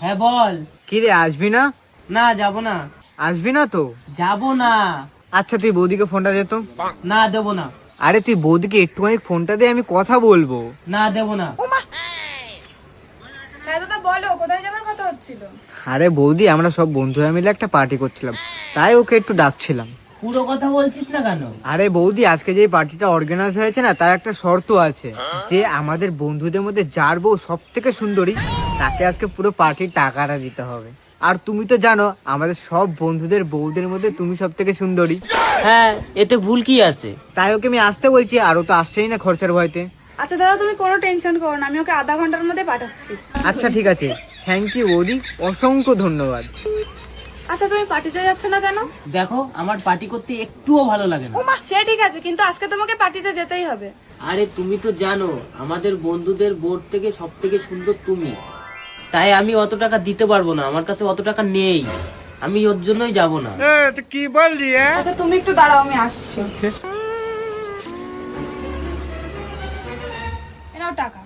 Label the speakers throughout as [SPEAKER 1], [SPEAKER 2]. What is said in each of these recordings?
[SPEAKER 1] হ্যাঁ বল।
[SPEAKER 2] কি রে, আসবি না?
[SPEAKER 1] না যাব না।
[SPEAKER 2] আসবি না তো?
[SPEAKER 1] যাব না।
[SPEAKER 2] আচ্ছা তুই বৌদিকে ফোনটা দে তো।
[SPEAKER 1] না দেব না।
[SPEAKER 2] আরে তুই বৌদিকে একটুখানি ফোনটা দে, আমি কথা বলবো।
[SPEAKER 1] না দেব না।
[SPEAKER 3] হ্যাঁ দাদা বলো, কোথায় যাবার কথা হচ্ছিল?
[SPEAKER 2] আরে বৌদি, আমরা সব বন্ধুরা মিলে একটা পার্টি করছিলাম, তাই ওকে একটু ডাকছিলাম।
[SPEAKER 1] পুরো কথা বলছিস না কেন?
[SPEAKER 2] আরে বৌদি, আজকে যে পার্টিটা অর্গানাইজ হয়েছে না, তার একটা শর্ত আছে যে আমাদের বন্ধুদের মধ্যে যার বউ সব থেকে সুন্দরী তাকে আজকে পুরো পার্টির টাকাটা দিতে হবে। আর তুমি তো জানো আমাদের সব বন্ধুদের বউদের মধ্যে তুমি সব থেকে সুন্দরী।
[SPEAKER 1] হ্যাঁ, এতে ভুল কি আছে?
[SPEAKER 2] তাই ওকে আমি আসতে বলছি, আর ও তো আসছেই না খরচার ভয়তে।
[SPEAKER 3] আচ্ছা দাদা তুমি কোনো টেনশন করো না, আমি ওকে আধা ঘন্টার মধ্যে পাঠাচ্ছি।
[SPEAKER 2] আচ্ছা ঠিক আছে, থ্যাংক ইউ বৌদি, অসংখ্য ধন্যবাদ।
[SPEAKER 3] আচ্ছা তুমি পার্টিতে যাচ্ছ না কেন?
[SPEAKER 1] দেখো, আমার পার্টি করতে একটুও ভালো লাগে না।
[SPEAKER 3] সে ঠিক আছে, কিন্তু আজকে তোমাকে পার্টিতে যেতেই হবে।
[SPEAKER 1] আরে তুমি তো জানো আমাদের বন্ধুদের বোর্ড থেকে সব থেকে সুন্দর তুমি, তাই আমি অত টাকা দিতে পারবো না, আমার কাছে অত টাকা নেই, আমি ওর জন্যই যাব না।
[SPEAKER 2] কি বললি?
[SPEAKER 3] আচ্ছা তুমি একটু দাঁড়াও, আমি আসছি। এনাও টাকা।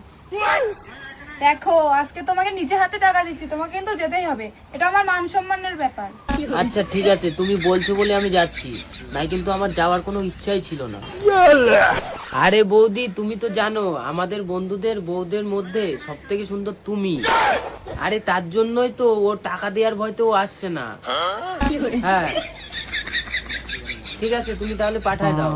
[SPEAKER 3] দেখো আজকে তোমাকে নিজে হাতে টাকা দিচ্ছি, তোমাকে কিন্তু যেতেই হবে, এটা আমার মান সম্মানের ব্যাপার।
[SPEAKER 1] আচ্ছা ঠিক আছে, তুমি বলছো বলে আমি যাচ্ছি, নাই কিন্তু আমার যাওয়ার কোনো ইচ্ছাই ছিল না। আরে বৌদি, তুমি তো জানো আমাদের বন্ধুদের বউদের মধ্যে সব থেকে সুন্দর তুমি, আরে তার জন্যই তো ও টাকা দেওয়ার ভয়তে ও আসছে না। হ্যাঁ ঠিক আছে, তুমি তাহলে পাঠায় দাও।